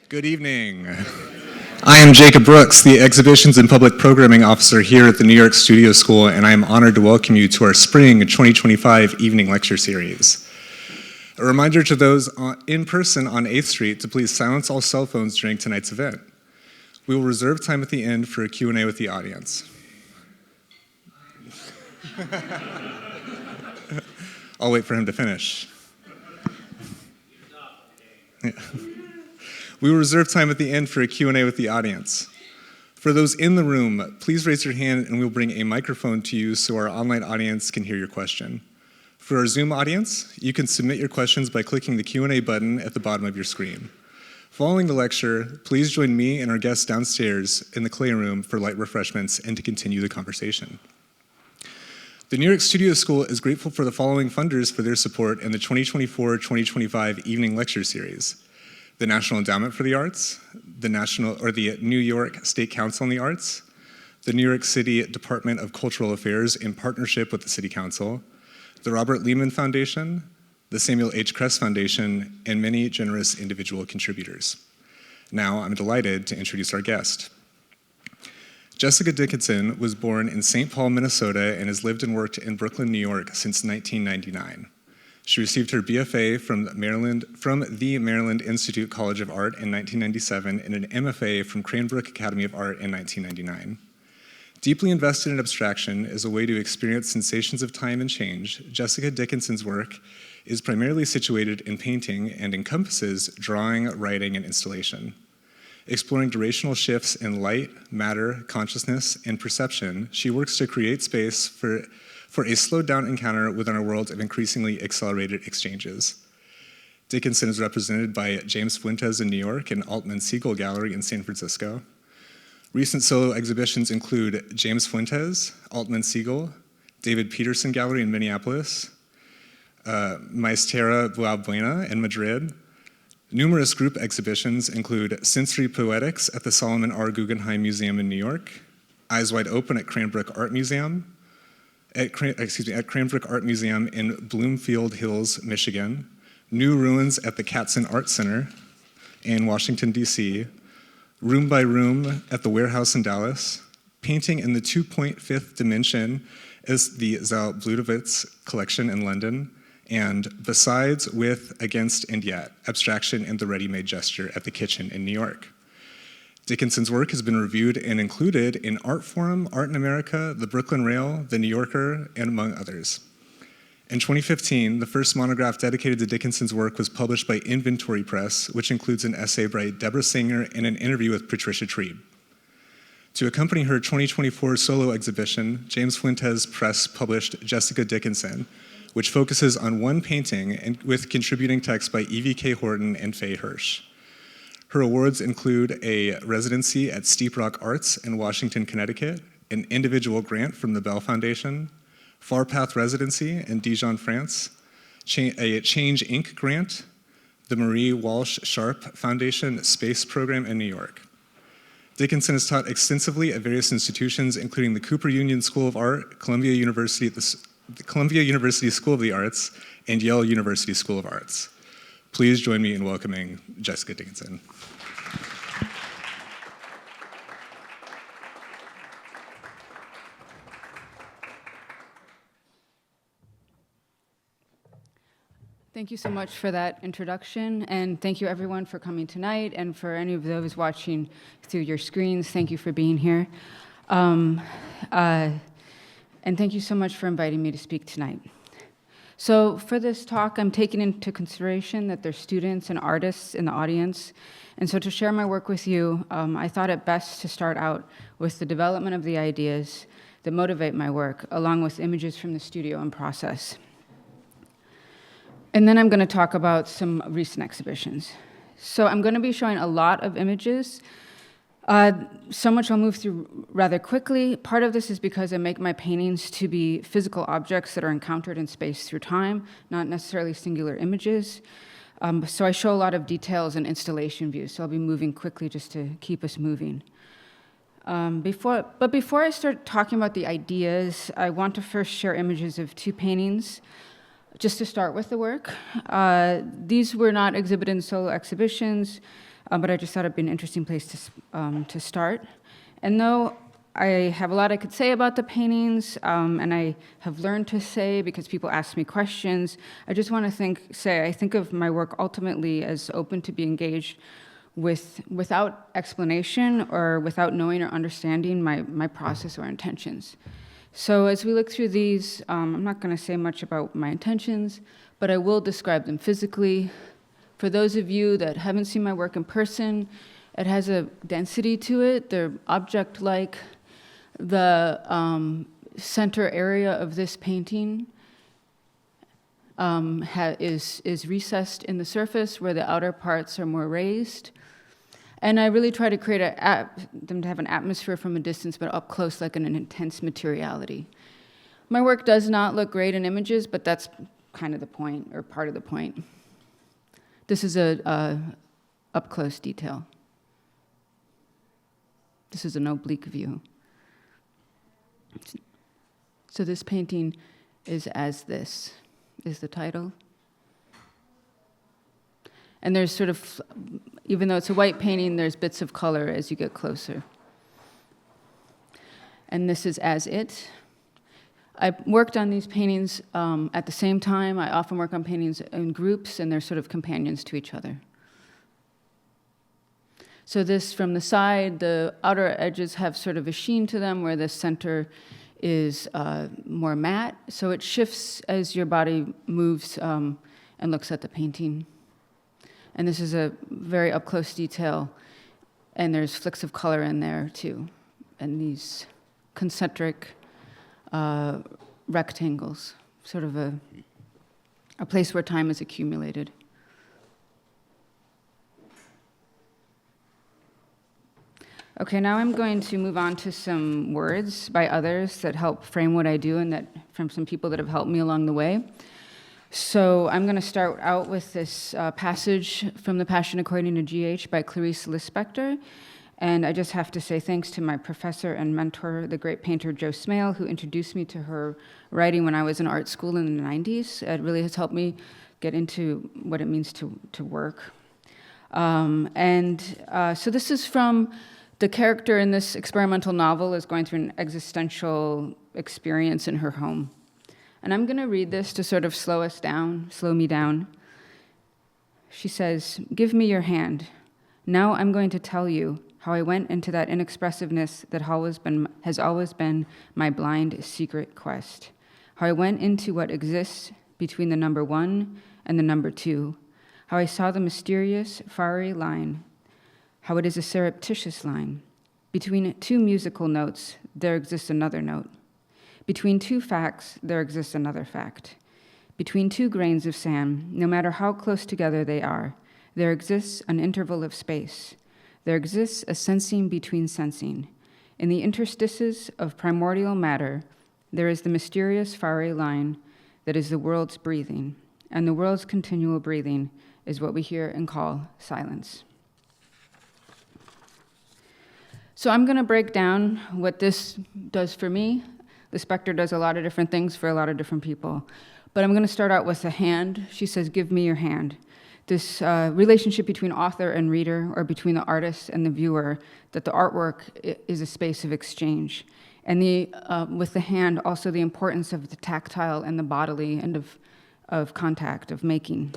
Good evening. I am Jacob Brooks, the Exhibitions and Public Programming Officer here at the New York Studio School, and I am honored to welcome you to our Spring 2025 Evening Lecture Series. A reminder to those in person on 8th Street to please silence all cell phones during tonight's event. We will reserve time at the end for a Q&A with the audience. I'll wait for him to finish. Yeah. We will reserve time at the end for a Q&A with the audience. For those in the room, please raise your hand and we'll bring a microphone to you so our online audience can hear your question. For our Zoom audience, you can submit your questions by clicking the Q&A button at the bottom of your screen. Following the lecture, please join me and our guests downstairs in the Clay Room for light refreshments and to continue the conversation. The New York Studio School is grateful for the following funders for their support in the 2024-2025 Evening Lecture Series: the National Endowment for the Arts, the New York State Council on the Arts, the New York City Department of Cultural Affairs in partnership with the City Council, the Robert Lehman Foundation, the Samuel H. Kress Foundation, and many generous individual contributors. Now, I'm delighted to introduce our guest. Jessica Dickinson was born in St. Paul, Minnesota, and has lived and worked in Brooklyn, New York since 1999. She received her BFA from the Maryland Institute College of Art in 1997 and an MFA from Cranbrook Academy of Art in 1999. Deeply invested in abstraction as a way to experience sensations of time and change, Jessica Dickinson's work is primarily situated in painting and encompasses drawing, writing, and installation. Exploring durational shifts in light, matter, consciousness, and perception, she works to create space for a slowed-down encounter within a world of increasingly accelerated exchanges. Dickinson is represented by James Fuentes in New York and Altman Siegel Gallery in San Francisco. Recent solo exhibitions include James Fuentes, Altman Siegel, David Petersen Gallery in Minneapolis, Maisterravalbuena in Madrid. Numerous group exhibitions include Sensory Poetics at the Solomon R. Guggenheim Museum in New York, Eyes Wide Open at Cranbrook Art Museum, at Cranbrook Art Museum in Bloomfield Hills, Michigan, New Ruins at the Katzen Arts Center in Washington, D.C., Room by Room at the Warehouse in Dallas, Painting in the 2.5th Dimension as the Zabludowicz Collection in London, and Besides, With, Against, and Yet, Abstraction and the Ready-Made Gesture at the Kitchen in New York. Dickinson's work has been reviewed and included in Artforum, Art in America, the Brooklyn Rail, the New Yorker, and among others. In 2015, the first monograph dedicated to Dickinson's work was published by Inventory Press, which includes an essay by Debra Singer and an interview with Patricia Treib. To accompany her 2024 solo exhibition, James Fuentes Press published Jessica Dickinson, which focuses on one painting and with contributing text by Evie K. Horton and Faye Hirsh. Her awards include a residency at Steep Rock Arts in Washington, Connecticut, an individual grant from the Bell Foundation, Far Path residency in Dijon, France, a Change Inc. grant, the Marie Walsh Sharp Foundation Space Program in New York. Dickinson has taught extensively at various institutions, including the Cooper Union School of Art, Columbia University School of the Arts, and Yale University School of Arts. Please join me in welcoming Jessica Dickinson. Thank you so much for that introduction, and thank you everyone for coming tonight, and for any of those watching through your screens, thank you for being here. And thank you so much for inviting me to speak tonight. So for this talk, I'm taking into consideration that there's students and artists in the audience, and so to share my work with you, I thought it best to start out with the development of the ideas that motivate my work, along with images from the studio and process. And then I'm going to talk about some recent exhibitions. So I'm going to be showing a lot of images, so much I'll move through rather quickly. Part of this is because I make my paintings to be physical objects that are encountered in space through time, not necessarily singular images. So I show a lot of details and installation views, so I'll be moving quickly just to keep us moving. Before I start talking about the ideas, I want to first share images of two paintings just to start with the work. These were not exhibited in solo exhibitions. but I just thought it'd be an interesting place to start. And though I have a lot I could say about the paintings, and I have learned to say because people ask me questions, I just want to I think of my work ultimately as open to be engaged without explanation or without knowing or understanding my process or intentions. So as we look through these, I'm not going to say much about my intentions, but I will describe them physically. For those of you that haven't seen my work in person, it has a density to it. They're object-like. The center area of this painting is recessed in the surface where the outer parts are more raised. And I really try to create them to have an atmosphere from a distance, but up close, like an intense materiality. My work does not look great in images, but that's kind of the point, or part of the point. This is a up-close detail. This is an oblique view. So this painting is As This, is the title. And there's sort of, even though it's a white painting, there's bits of color as you get closer. And this is As It. I worked on these paintings at the same time. I often work on paintings in groups, and they're sort of companions to each other. So this, from the side, the outer edges have sort of a sheen to them, where the center is more matte. So it shifts as your body moves and looks at the painting. And this is a very up-close detail, and there's flicks of color in there, too, and these concentric rectangles, sort of a place where time is accumulated. Okay, now I'm going to move on to some words by others that help frame what I do, and that from some people that have helped me along the way. So I'm going to start out with this passage from The Passion According to G.H. by Clarice Lispector. And I just have to say thanks to my professor and mentor, the great painter Jo Smale, who introduced me to her writing when I was in art school in the 90s. It really has helped me get into what it means to work. So this is from the character in this experimental novel is going through an existential experience in her home. And I'm going to read this to sort of slow me down. She says, "Give me your hand. Now I'm going to tell you how I went into that inexpressiveness that has always been my blind secret quest. How I went into what exists between the number 1 and the number 2. How I saw the mysterious, fiery line. How it is a surreptitious line. Between 2 musical notes, there exists another note. Between 2 facts, there exists another fact. Between 2 grains of sand, no matter how close together they are, there exists an interval of space. There exists a sensing between sensing. In the interstices of primordial matter, there is the mysterious fiery line that is the world's breathing, and the world's continual breathing is what we hear and call silence." So I'm going to break down what this does for me. The Spectre does a lot of different things for a lot of different people. But I'm going to start out with the hand. She says, "Give me your hand." This relationship between author and reader, or between the artist and the viewer, that the artwork is a space of exchange. And with the hand, also the importance of the tactile and the bodily, and of contact, of making.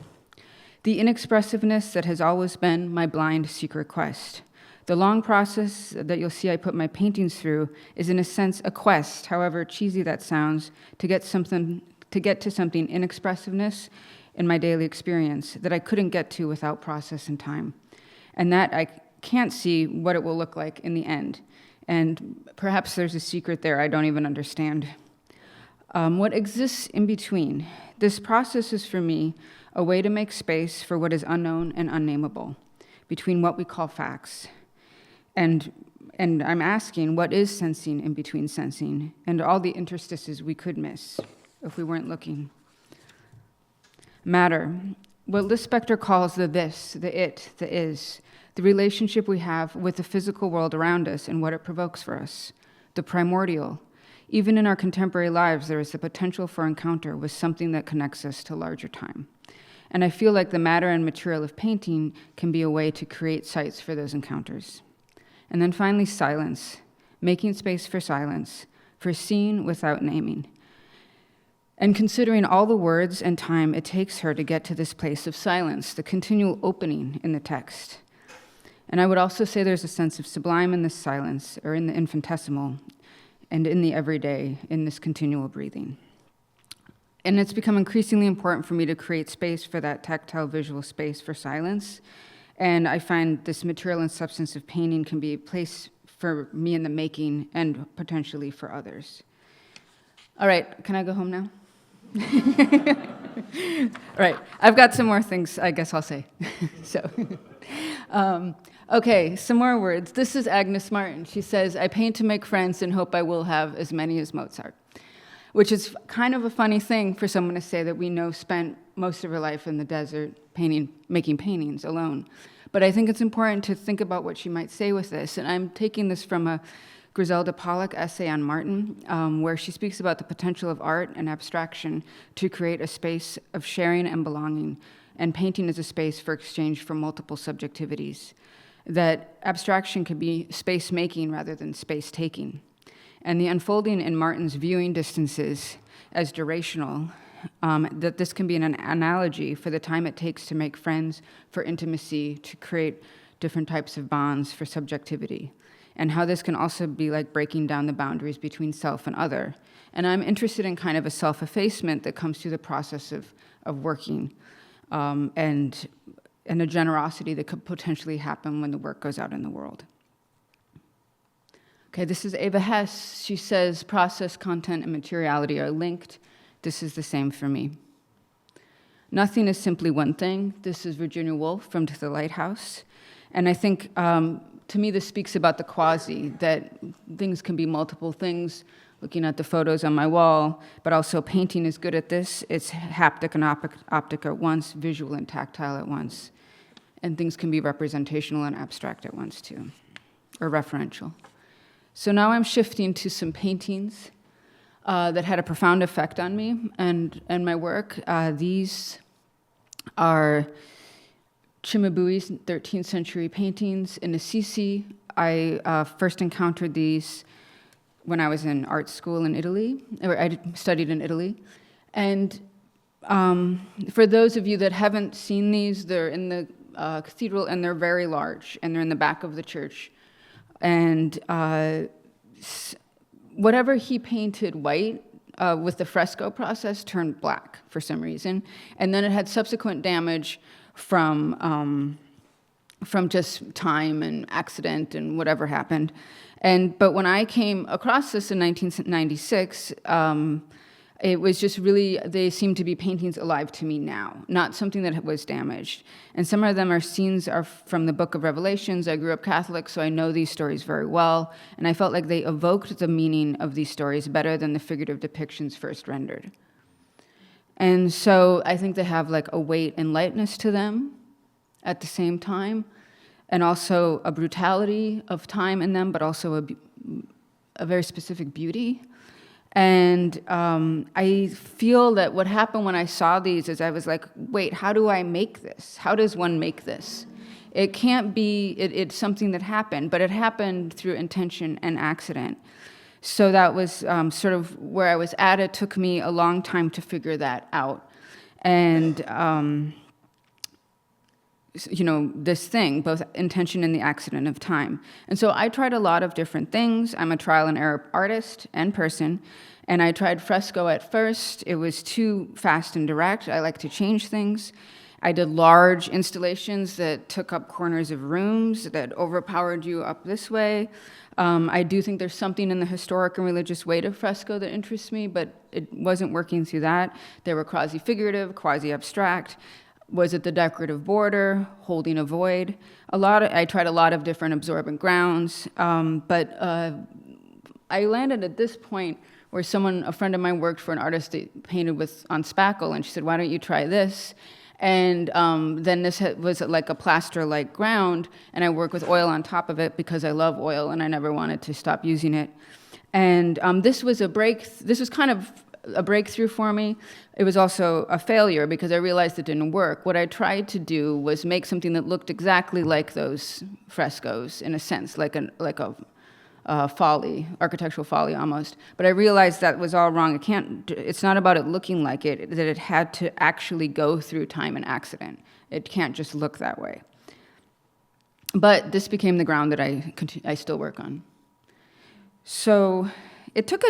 The inexpressiveness that has always been my blind secret quest. The long process that you'll see I put my paintings through is, in a sense, a quest, however cheesy that sounds, to get to something inexpressiveness in my daily experience that I couldn't get to without process and time. And that I can't see what it will look like in the end. And perhaps there's a secret there I don't even understand. What exists in between? This process is, for me, a way to make space for what is unknown and unnameable, between what we call facts. And I'm asking, what is sensing in between sensing, and all the interstices we could miss if we weren't looking? Matter, what Lispector calls the this, the it, the is, the relationship we have with the physical world around us and what it provokes for us, the primordial. Even in our contemporary lives, there is the potential for encounter with something that connects us to larger time. And I feel like the matter and material of painting can be a way to create sites for those encounters. And then finally, silence, making space for silence, for seeing without naming. And considering all the words and time it takes her to get to this place of silence, the continual opening in the text. And I would also say there's a sense of sublime in this silence, or in the infinitesimal, and in the everyday, in this continual breathing. And it's become increasingly important for me to create space for that tactile visual space for silence. And I find this material and substance of painting can be a place for me in the making and potentially for others. All right, can I go home now? All right, I've got some more things I guess I'll say. Okay, some more words. This is Agnes Martin. She says, I paint to make friends and hope I will have as many as Mozart. Which is kind of a funny thing for someone to say that we know spent most of her life in the desert making paintings alone. But I think it's important to think about what she might say with this. And I'm taking this from a Griselda Pollock essay on Martin, where she speaks about the potential of art and abstraction to create a space of sharing and belonging, and painting as a space for exchange for multiple subjectivities. That abstraction can be space-making rather than space-taking. And the unfolding in Martin's viewing distances as durational, that this can be an analogy for the time it takes to make friends, for intimacy, to create different types of bonds for subjectivity, and how this can also be like breaking down the boundaries between self and other. And I'm interested in kind of a self-effacement that comes through the process of working, and a generosity that could potentially happen when the work goes out in the world. Okay, this is Eva Hess. She says process, content, and materiality are linked. This is the same for me. Nothing is simply one thing. This is Virginia Woolf from To the Lighthouse. And I think, to me, this speaks about the quasi, that things can be multiple things, looking at the photos on my wall, but also painting is good at this. It's haptic and optic at once, visual and tactile at once. And things can be representational and abstract at once, too, or referential. So now I'm shifting to some paintings that had a profound effect on me and my work. These are Cimabue's 13th century paintings in Assisi. I first encountered these when I was in art school in Italy, or I studied in Italy. And for those of you that haven't seen these, they're in the cathedral and they're very large and they're in the back of the church. And whatever he painted white with the fresco process turned black for some reason. And then it had subsequent damage from just time and accident and whatever happened. But when I came across this in 1996, it was just really, they seem to be paintings alive to me now, not something that was damaged. And some of them are scenes from the Book of Revelations. I grew up Catholic, so I know these stories very well. And I felt like they evoked the meaning of these stories better than the figurative depictions first rendered. And so I think they have like a weight and lightness to them at the same time, and also a brutality of time in them, but also a very specific beauty. And I feel that what happened when I saw these is I was like, wait, how do I make this? How does one make this? It can't be, it's something that happened, but it happened through intention and accident. So that was sort of where I was at. It took me a long time to figure that out. And, this thing, both intention and the accident of time. And so I tried a lot of different things. I'm a trial and error artist and person. And I tried fresco at first. It was too fast and direct. I like to change things. I did large installations that took up corners of rooms, that overpowered you up this way. I do think there's something in the historic and religious weight of fresco that interests me, but it wasn't working through that. They were quasi-figurative, quasi-abstract. Was it the decorative border, holding a void? I tried a lot of different absorbent grounds, but I landed at this point where a friend of mine worked for an artist that painted on spackle, and she said, why don't you try this? And then this was like a plaster-like ground, and I work with oil on top of it because I love oil, and I never wanted to stop using it. And this was kind of a breakthrough for me. It was also a failure because I realized it didn't work. What I tried to do was make something that looked exactly like those frescoes, in a sense, like a folly, architectural folly almost. But I realized that was all wrong. It's not about it looking like it, that it had to actually go through time and accident. It can't just look that way. But this became the ground that I still work on. So it took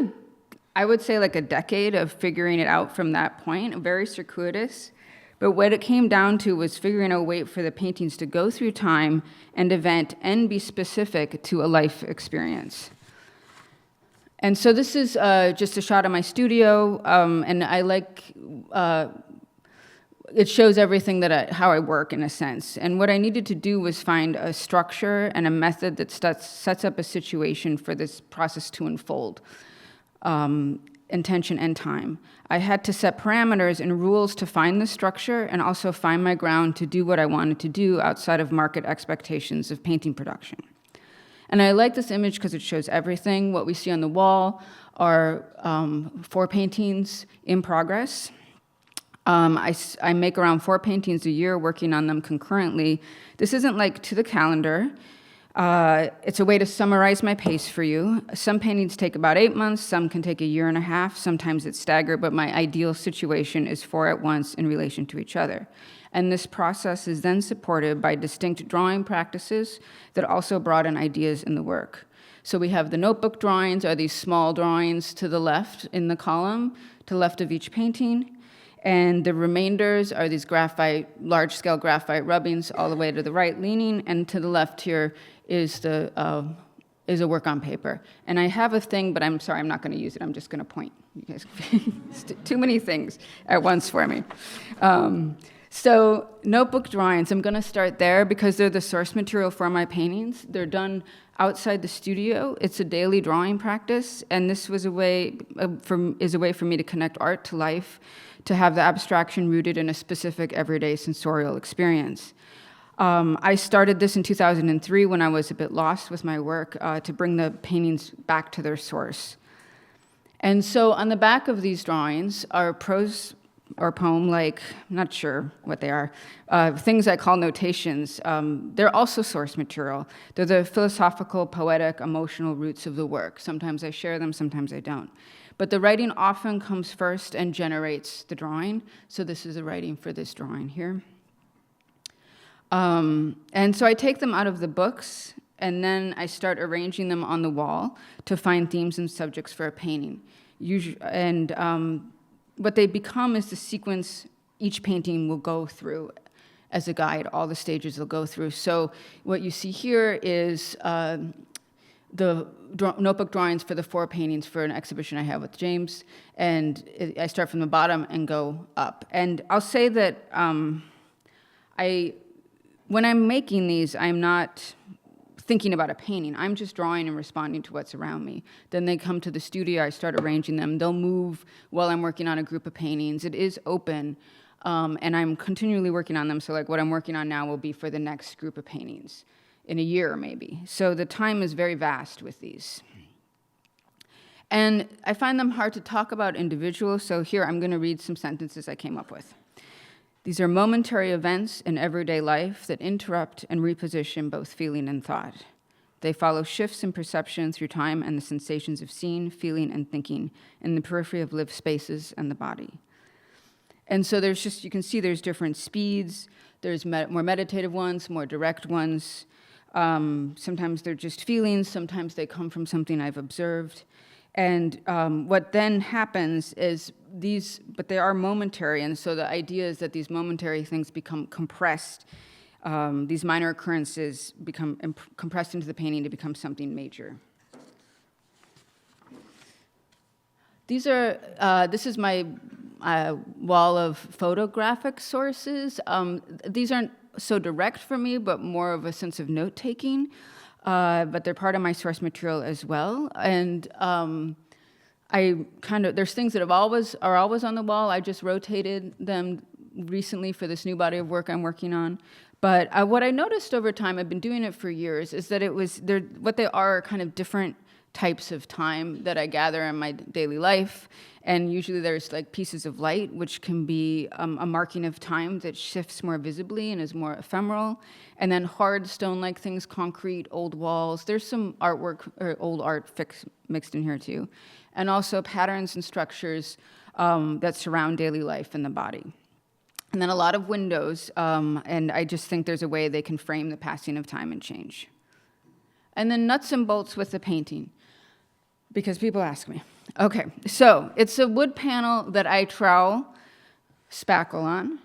I would say like a decade of figuring it out from that point, very circuitous. But what it came down to was figuring out a way for the paintings to go through time and event and be specific to a life experience. And so this is just a shot of my studio, and I like, it shows everything how I work in a sense. And what I needed to do was find a structure and a method that sets up a situation for this process to unfold. Intention and time. I had to set parameters and rules to find the structure and also find my ground to do what I wanted to do outside of market expectations of painting production. And I like this image because it shows everything. What we see on the wall are 4 paintings in progress. I make around 4 paintings a year, working on them concurrently. This isn't like to the calendar. It's a way to summarize my pace for you. Some paintings take about 8 months, some can take a year and a half, sometimes it's staggered, but my ideal situation is 4 at once in relation to each other. And this process is then supported by distinct drawing practices that also broaden ideas in the work. So we have the notebook drawings, are these small drawings to the left in the column, to the left of each painting. And the remainders are these large-scale graphite rubbings all the way to the right leaning, and to the left here is a work on paper. And I have a thing, but I'm sorry, I'm not going to use it. I'm just going to point. You guys, it's too many things at once for me. So notebook drawings, I'm going to start there because they're the source material for my paintings. They're done outside the studio. It's a daily drawing practice, and this was a way for me to connect art to life, to have the abstraction rooted in a specific everyday sensorial experience. I started this in 2003 when I was a bit lost with my work to bring the paintings back to their source. And so on the back of these drawings are prose or poem-like, I'm not sure what they are, things I call notations. They're also source material. They're the philosophical, poetic, emotional roots of the work. Sometimes I share them, sometimes I don't. But the writing often comes first and generates the drawing. So this is the writing for this drawing here. And so I take them out of the books, and then I start arranging them on the wall to find themes and subjects for a painting. What they become is the sequence each painting will go through as a guide, all the stages they'll go through. So what you see here is the notebook drawings for the 4 paintings for an exhibition I have with James, and I start from the bottom and go up. And I'll say that when I'm making these, I'm not thinking about a painting. I'm just drawing and responding to what's around me. Then they come to the studio, I start arranging them. They'll move while I'm working on a group of paintings. It is open, and I'm continually working on them. So like what I'm working on now will be for the next group of paintings in a year maybe. So the time is very vast with these. And I find them hard to talk about individuals, so here I'm going to read some sentences I came up with. These are momentary events in everyday life that interrupt and reposition both feeling and thought. They follow shifts in perception through time and the sensations of seeing, feeling, and thinking in the periphery of lived spaces and the body. And so you can see there's different speeds. There's more meditative ones, more direct ones. Sometimes they're just feelings. Sometimes they come from something I've observed. And what then happens is but they are momentary, and so the idea is that these momentary things become compressed. These minor occurrences become compressed into the painting to become something major. This is my wall of photographic sources. These aren't so direct for me, but more of a sense of note-taking. But they're part of my source material as well. And there's things that are always on the wall. I just rotated them recently for this new body of work I'm working on. But what I noticed over time, I've been doing it for years, is that what they are kind of different types of time that I gather in my daily life. And usually there's like pieces of light, which can be a marking of time that shifts more visibly and is more ephemeral. And then hard stone-like things, concrete, old walls. There's some artwork or old art mixed in here too. And also patterns and structures that surround daily life and the body. And then a lot of windows, and I just think there's a way they can frame the passing of time and change. And then nuts and bolts with the painting, because people ask me. Okay, so it's a wood panel that I trowel spackle on.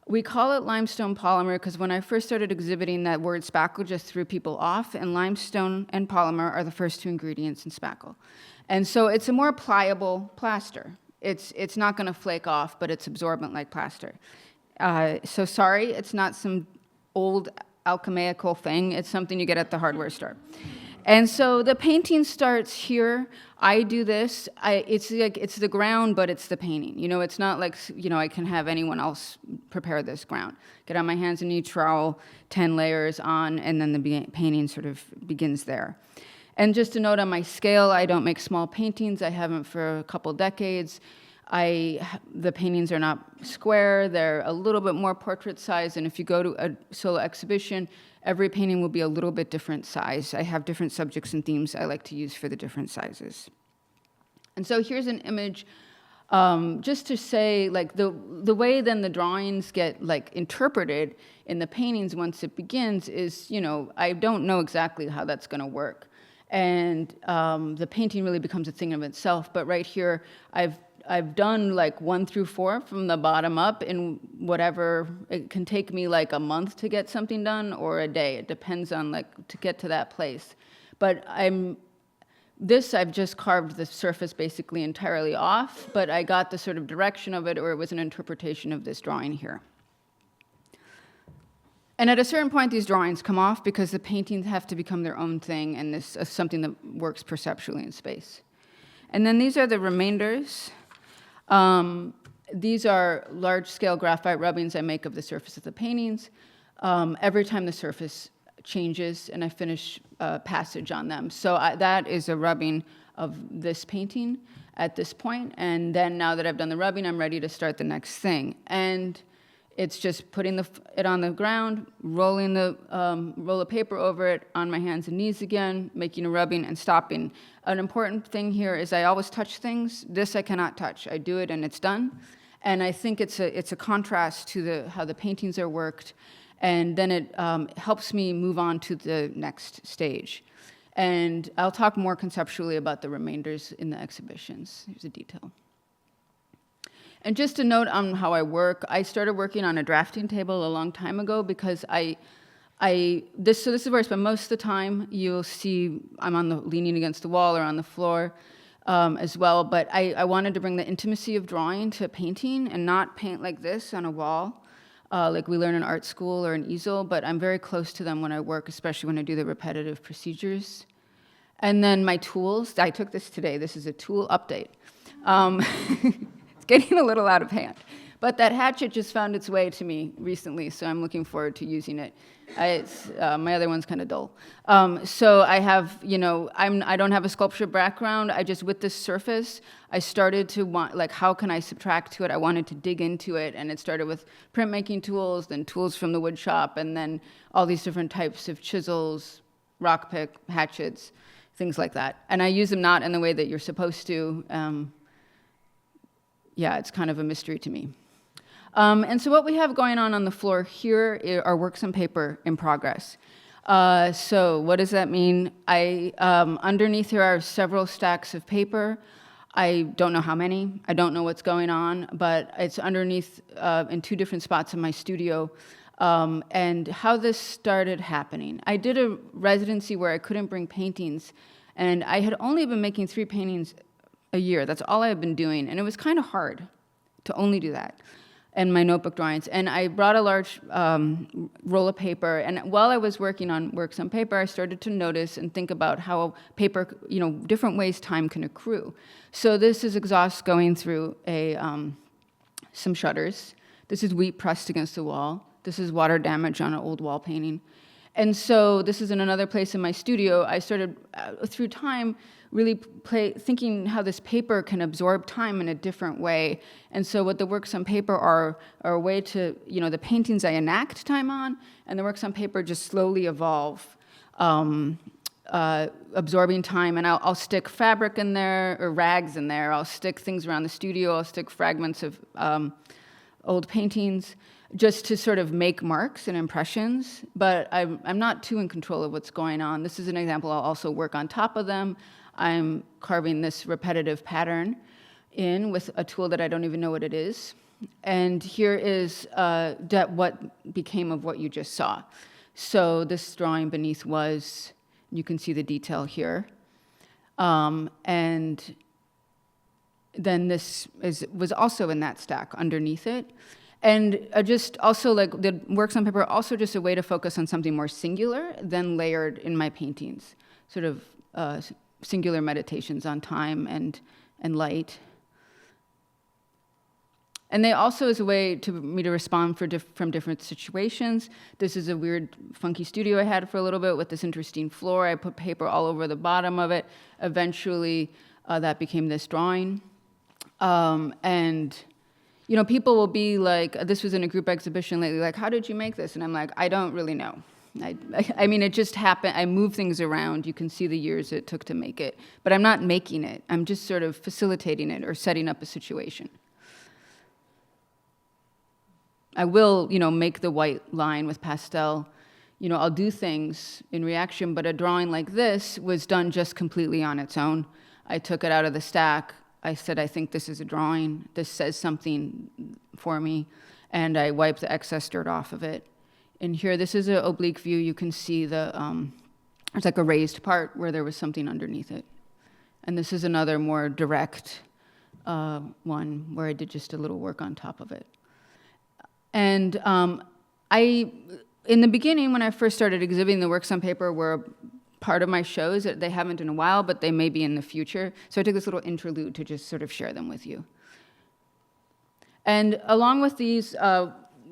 We call it limestone polymer because when I first started exhibiting, that word spackle just threw people off, and limestone and polymer are the first two ingredients in spackle. And so it's a more pliable plaster. It's not going to flake off, but it's absorbent like plaster. So sorry, it's not some old alchemical thing. It's something you get at the hardware store. And so the painting starts here. I do this. It's like it's the ground, but it's the painting. You know, it's not like, you know, I can have anyone else prepare this ground. Get on my hands and knee trowel, 10 layers on, and then the painting sort of begins there. And just a note on my scale, I don't make small paintings. I haven't for a couple decades. The paintings are not square. They're a little bit more portrait size. And if you go to a solo exhibition, every painting will be a little bit different size. I have different subjects and themes I like to use for the different sizes. And so here's an image just to say, like, the way then the drawings get, like, interpreted in the paintings once it begins is, you know, I don't know exactly how that's going to work. And the painting really becomes a thing of itself. But right here, I've done like 1 through 4 from the bottom up in whatever. It can take me like a month to get something done or a day. It depends on like to get to that place. But I've just carved the surface basically entirely off, but I got the sort of direction of it, or it was an interpretation of this drawing here. And at a certain point, these drawings come off because the paintings have to become their own thing, and this is something that works perceptually in space. And then these are the remainders. These are large-scale graphite rubbings I make of the surface of the paintings. Every time the surface changes, and I finish a passage on them. So that is a rubbing of this painting at this point. And then now that I've done the rubbing, I'm ready to start the next thing. And it's just putting it on the ground, rolling the roll of paper over it on my hands and knees again, making a rubbing and stopping. An important thing here is I always touch things. This I cannot touch. I do it and it's done. And I think it's a contrast to how the paintings are worked. And then it helps me move on to the next stage. And I'll talk more conceptually about the remainders in the exhibitions. Here's a detail. And just a note on how I work, I started working on a drafting table a long time ago because this is where I spend most of the time. You'll see I'm leaning against the wall or on the floor as well, but I wanted to bring the intimacy of drawing to painting and not paint like this on a wall, like we learn in art school or an easel, but I'm very close to them when I work, especially when I do the repetitive procedures. And then my tools, I took this today. This is a tool update. Getting a little out of hand. But that hatchet just found its way to me recently, so I'm looking forward to using it. My other one's kind of dull. So I have, I don't have a sculpture background. With this surface, I started to want, like, how can I subtract to it? I wanted to dig into it, and it started with printmaking tools, then tools from the wood shop, and then all these different types of chisels, rock pick, hatchets, things like that. And I use them not in the way that you're supposed to. It's kind of a mystery to me. And so what we have going on the floor here are works on paper in progress. So what does that mean? Underneath here are several stacks of paper. I don't know how many. I don't know what's going on, but it's underneath in 2 different spots in my studio. And how this started happening. I did a residency where I couldn't bring paintings, and I had only been making 3 paintings a year. That's all I've been doing, and it was kind of hard to only do that, and my notebook drawings. And I brought a large roll of paper, and while I was working on works on paper, I started to notice and think about how paper, different ways time can accrue. So this is exhaust going through some shutters. This is wheat pressed against the wall. This is water damage on an old wall painting. And so this is in another place in my studio. I started, through time, really thinking how this paper can absorb time in a different way. And so what the works on paper are a way to, the paintings I enact time on, and the works on paper just slowly evolve, absorbing time. And I'll stick fabric in there, or rags in there. I'll stick things around the studio. I'll stick fragments of old paintings, just to sort of make marks and impressions, but I'm not too in control of what's going on. This is an example. I'll also work on top of them. I'm carving this repetitive pattern in with a tool that I don't even know what it is. And here is what became of what you just saw. So this drawing beneath was, you can see the detail here. And then this was also in that stack underneath it. And just also, like, the works on paper are also just a way to focus on something more singular than layered in my paintings, sort of singular meditations on time and light. And they also is a way to me to respond from different situations. This is a weird, funky studio I had for a little bit with this interesting floor. I put paper all over the bottom of it. Eventually, that became this drawing. And people will be like, this was in a group exhibition lately, like, how did you make this? And I'm like, I don't really know. I mean, it just happened. I move things around. You can see the years it took to make it. But I'm not making it. I'm just sort of facilitating it or setting up a situation. I will, make the white line with pastel. I'll do things in reaction, but a drawing like this was done just completely on its own. I took it out of the stack. I said, I think this is a drawing. This says something for me. And I wiped the excess dirt off of it. And here, this is an oblique view. You can see there's like a raised part where there was something underneath it. And this is another more direct one where I did just a little work on top of it. And in the beginning, when I first started exhibiting, the works on paper were part of my shows. They haven't in a while, but they may be in the future. So I took this little interlude to just sort of share them with you. And along with these,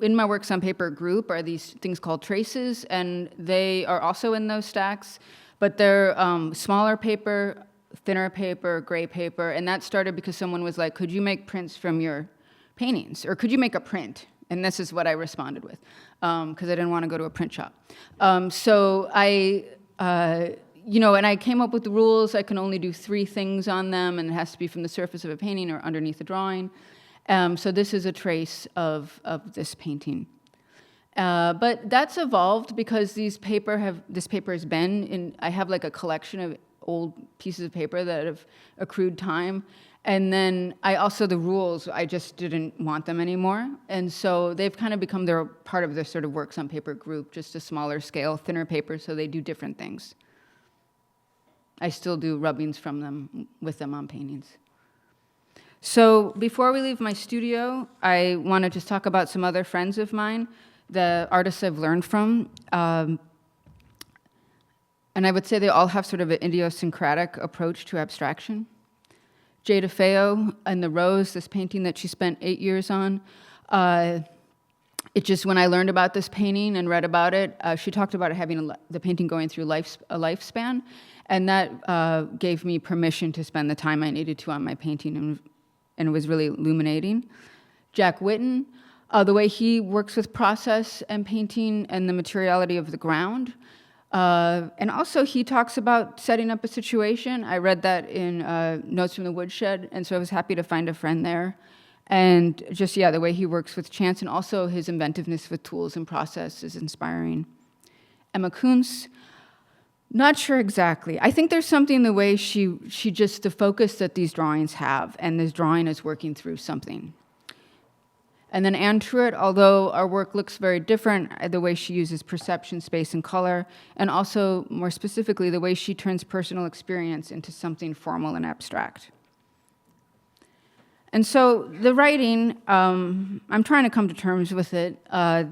in my works on paper group are these things called traces, and they are also in those stacks, but they're smaller paper, thinner paper, gray paper, and that started because someone was like, could you make prints from your paintings? Or could you make a print? And this is what I responded with, because I didn't want to go to a print shop. So I, and I came up with the rules. I can only do 3 things on them, and it has to be from the surface of a painting or underneath a drawing. So this is a trace of this painting. But that's evolved because this paper has been in, I have like a collection of old pieces of paper that have accrued time. And then the rules, I just didn't want them anymore. And so they've kind of become part of this sort of works on paper group, just a smaller scale, thinner paper, so they do different things. I still do rubbings from them, with them on paintings. So before we leave my studio, I want to just talk about some other friends of mine, the artists I've learned from. And I would say they all have sort of an idiosyncratic approach to abstraction. Jada Feo and the Rose, this painting that she spent 8 years on. It just, when I learned about this painting and read about it, she talked about it having the painting going through a lifespan, and that gave me permission to spend the time I needed to on my painting, and it was really illuminating. Jack Whitten, the way he works with process and painting and the materiality of the ground. And also he talks about setting up a situation. I read that in Notes from the Woodshed, and so I was happy to find a friend there. And just, the way he works with chance, and also his inventiveness with tools and process is inspiring. Emma Kuntz, not sure exactly. I think there's something in the way she just, the focus that these drawings have, and this drawing is working through something. And then Anne Truitt, although our work looks very different, the way she uses perception, space, and color, and also, more specifically, the way she turns personal experience into something formal and abstract. And so the writing, I'm trying to come to terms with it. I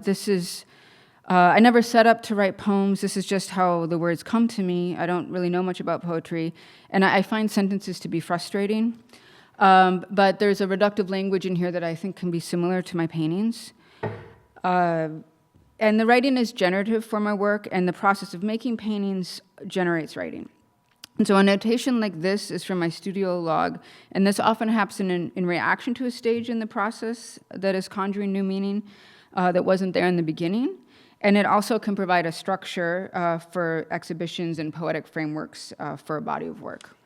never set up to write poems. This is just how the words come to me. I don't really know much about poetry, and I find sentences to be frustrating. But there's a reductive language in here that I think can be similar to my paintings. And the writing is generative for my work, and the process of making paintings generates writing. And so a notation like this is from my studio log, and this often happens in reaction to a stage in the process that is conjuring new meaning that wasn't there in the beginning. And it also can provide a structure for exhibitions and poetic frameworks for a body of work.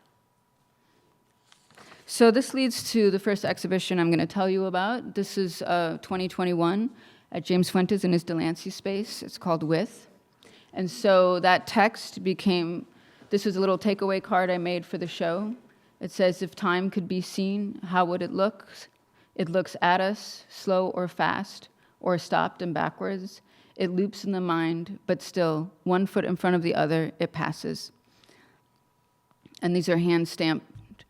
So this leads to the first exhibition I'm going to tell you about. This is 2021 at James Fuentes in his Delancey space. It's called With. And so that text became, this is a little takeaway card I made for the show. It says, if time could be seen, how would it look? It looks at us, slow or fast, or stopped and backwards. It loops in the mind, but still, one foot in front of the other, it passes. And these are hand-stamped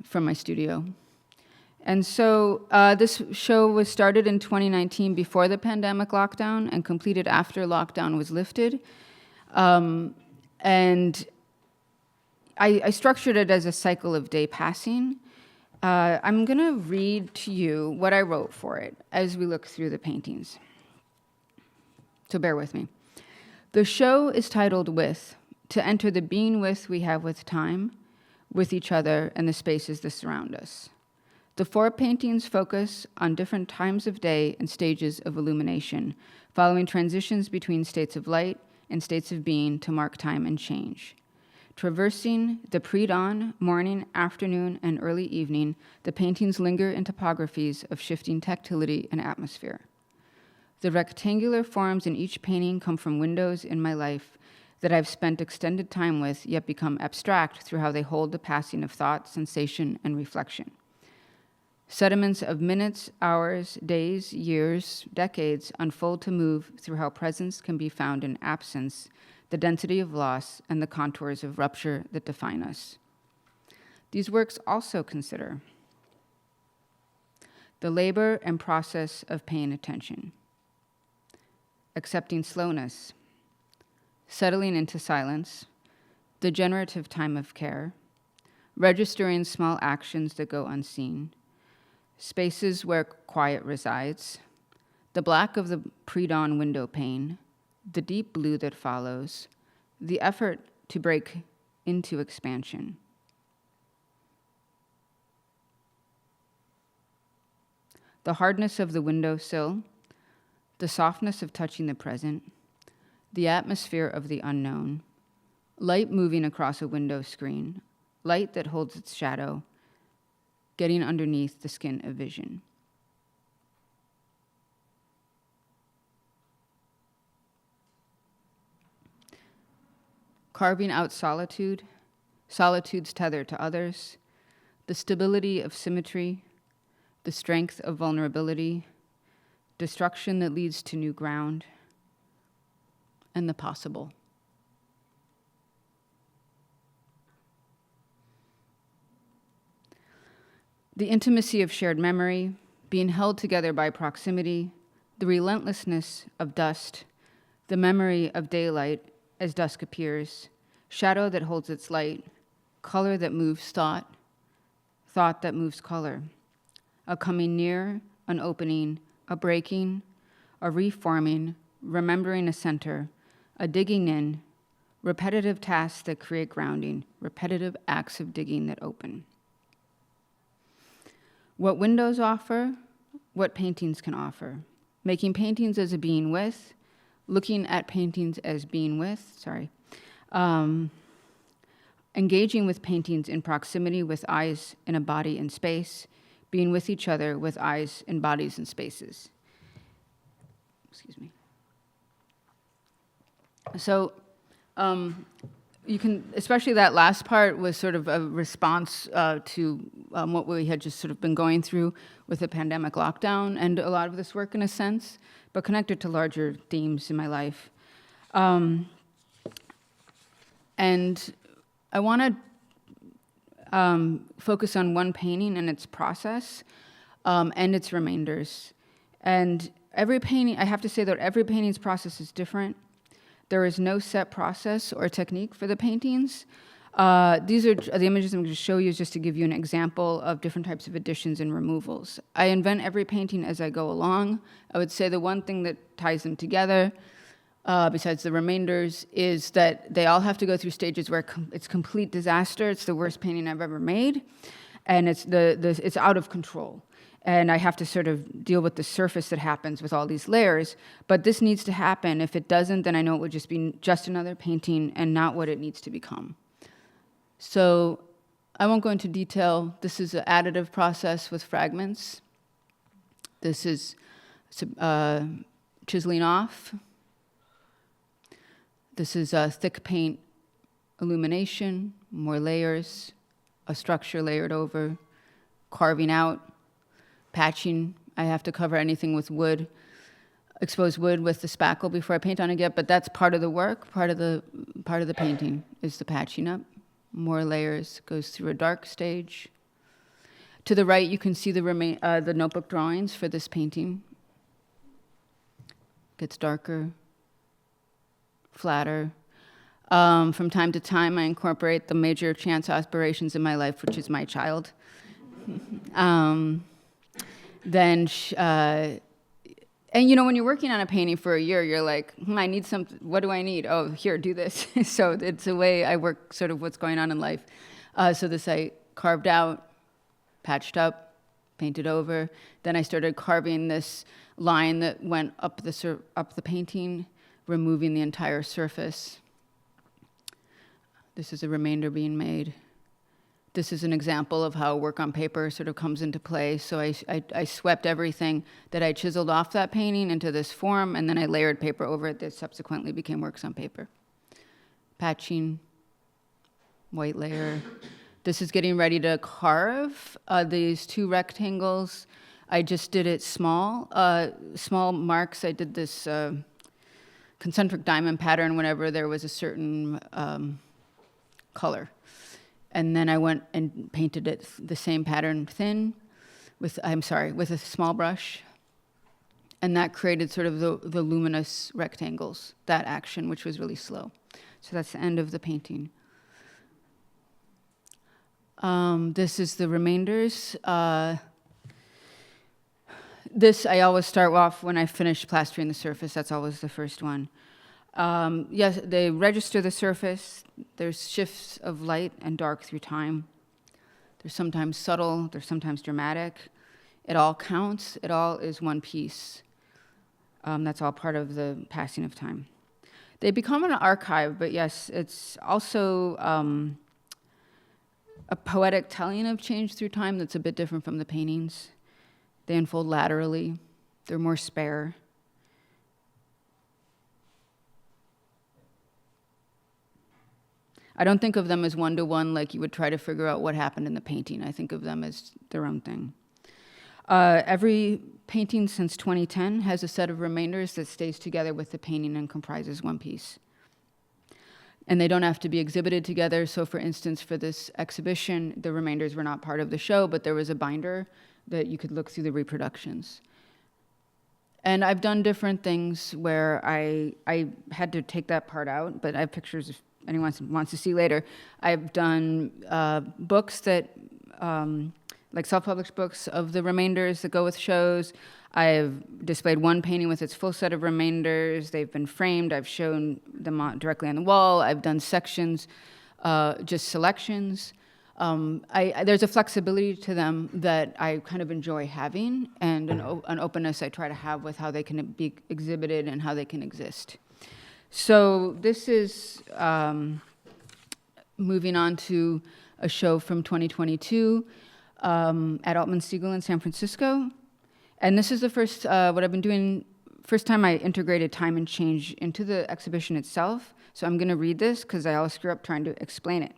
from my studio. And so this show was started in 2019 before the pandemic lockdown and completed after lockdown was lifted. And I structured it as a cycle of day passing. I'm going to read to you what I wrote for it as we look through the paintings. So bear with me. The show is titled With, to enter the being with we have with time, with each other, and the spaces that surround us. The 4 paintings focus on different times of day and stages of illumination, following transitions between states of light and states of being to mark time and change. Traversing the pre-dawn, morning, afternoon, and early evening, the paintings linger in topographies of shifting tactility and atmosphere. The rectangular forms in each painting come from windows in my life that I've spent extended time with, yet become abstract through how they hold the passing of thought, sensation, and reflection. Sediments of minutes, hours, days, years, decades unfold to move through how presence can be found in absence, the density of loss, and the contours of rupture that define us. These works also consider the labor and process of paying attention, accepting slowness, settling into silence, the generative time of care, registering small actions that go unseen, spaces where quiet resides, the black of the pre-dawn window pane, the deep blue that follows, the effort to break into expansion. The hardness of the windowsill, the softness of touching the present, the atmosphere of the unknown, light moving across a window screen, light that holds its shadow, getting underneath the skin of vision. Carving out solitude, solitude's tether to others, the stability of symmetry, the strength of vulnerability, destruction that leads to new ground, and the possible. The intimacy of shared memory, being held together by proximity, the relentlessness of dust, the memory of daylight as dusk appears, shadow that holds its light, color that moves thought, thought that moves color, a coming near, an opening, a breaking, a reforming, remembering a center, a digging in, repetitive tasks that create grounding, repetitive acts of digging that open. What windows offer, what paintings can offer. Making paintings as a being with, looking at paintings as being with, engaging with paintings in proximity with eyes in a body in space, being with each other with eyes in bodies and spaces. Excuse me. So you can, especially that last part was sort of a response to what we had just sort of been going through with the pandemic lockdown and a lot of this work in a sense, but connected to larger themes in my life. And I want to focus on one painting and its process and its remainders. And every painting, I have to say that every painting's process is different. There is no set process or technique for the paintings. These are the images I'm going to show you just to give you an example of different types of additions and removals. I invent every painting as I go along. I would say the one thing that ties them together besides the remainders, is that they all have to go through stages where it's complete disaster. It's the worst painting I've ever made, and it's out of control. And I have to sort of deal with the surface that happens with all these layers. But this needs to happen. If it doesn't, then I know it would just be just another painting and not what it needs to become. So I won't go into detail. This is an additive process with fragments. This is chiseling off. This is a thick paint illumination, more layers, a structure layered over, carving out, patching. I have to cover anything with wood, exposed wood with the spackle before I paint on it yet, but that's part of the work, part of the painting is the patching up. More layers, goes through a dark stage. To the right, you can see the notebook drawings for this painting. Gets darker, flatter. From time to time, I incorporate the major chance aspirations in my life, which is my child. And when you're working on a painting for a year, you're like, I need something, what do I need? Oh, here, do this. So it's a way I work sort of what's going on in life. So this I carved out, patched up, painted over. Then I started carving this line that went up the painting, removing the entire surface. This is a remainder being made. This is an example of how work on paper sort of comes into play. So I swept everything that I chiseled off that painting into this form, and then I layered paper over it that subsequently became works on paper. Patching, white layer. This is getting ready to carve these two rectangles. I just did it small marks. I did this concentric diamond pattern whenever there was a certain color. And then I went and painted it the same pattern thin with a small brush. And that created sort of the luminous rectangles, that action, which was really slow. So that's the end of the painting. This is the remainders. This I always start off when I finish plastering the surface. That's always the first one. Yes, they register the surface. There's shifts of light and dark through time. They're sometimes subtle. They're sometimes dramatic. It all counts. It all is one piece. That's all part of the passing of time. They become an archive, but yes, it's also a poetic telling of change through time that's a bit different from the paintings. They unfold laterally. They're more spare. I don't think of them as one-to-one like you would try to figure out what happened in the painting. I think of them as their own thing. Every painting since 2010 has a set of remainders that stays together with the painting and comprises one piece. And they don't have to be exhibited together. So for instance, for this exhibition, the remainders were not part of the show, but there was a binder that you could look through the reproductions. And I've done different things where I had to take that part out, but I have pictures if anyone wants to see later. I've done books that, like self-published books of the remainders that go with shows. I've displayed one painting with its full set of remainders. They've been framed. I've shown them directly on the wall. I've done sections, just selections. There's a flexibility to them that I kind of enjoy having, and an openness I try to have with how they can be exhibited and how they can exist. So this is moving on to a show from 2022 at Altman Siegel in San Francisco. And this is the first, what I've been doing, first time I integrated time and change into the exhibition itself. So I'm going to read this because I always screw up trying to explain it.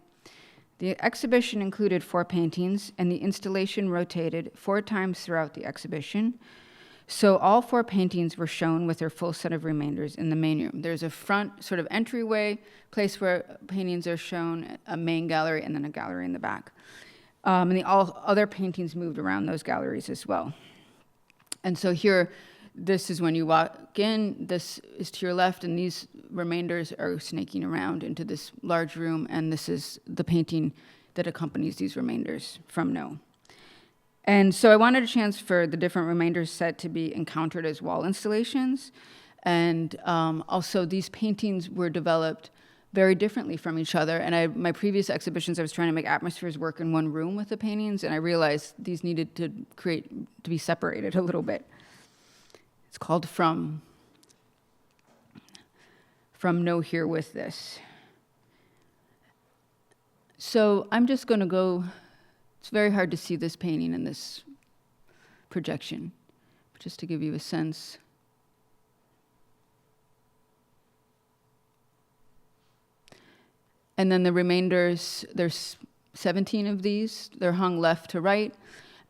The exhibition included 4 paintings, and the installation rotated 4 times throughout the exhibition. So all 4 paintings were shown with their full set of remainders in the main room. There's a front sort of entryway, place where paintings are shown, a main gallery, and then a gallery in the back. And all other paintings moved around those galleries as well. And so here, this is when you walk in, this is to your left, and these remainders are snaking around into this large room, and this is the painting that accompanies these remainders from No. And so I wanted a chance for the different remainders set to be encountered as wall installations. And also these paintings were developed very differently from each other. And my previous exhibitions, I was trying to make atmospheres work in one room with the paintings, and I realized these needed to be separated a little bit. It's called From No Here With This. So I'm just going to go, it's very hard to see this painting in this projection, but just to give you a sense. And then the remainders, there's 17 of these. They're hung left to right.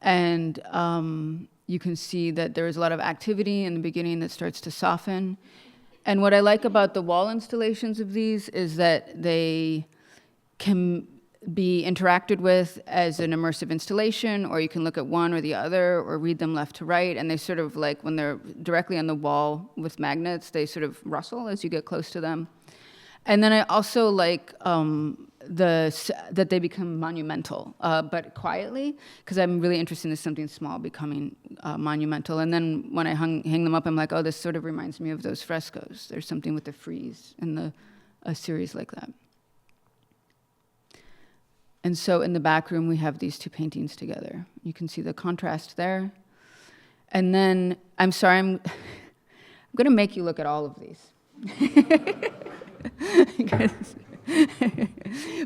And you can see that there is a lot of activity in the beginning that starts to soften. And what I like about the wall installations of these is that they can be interacted with as an immersive installation, or you can look at one or the other, or read them left to right. And they sort of like, when they're directly on the wall with magnets, they sort of rustle as you get close to them. And then I also like that they become monumental, but quietly, because I'm really interested in something small becoming monumental. And then when I hang them up, I'm like, oh, this sort of reminds me of those frescoes. There's something with the frieze in a series like that. And so in the back room, we have these two paintings together. You can see the contrast there. And then, I'm sorry, I'm going to make you look at all of these.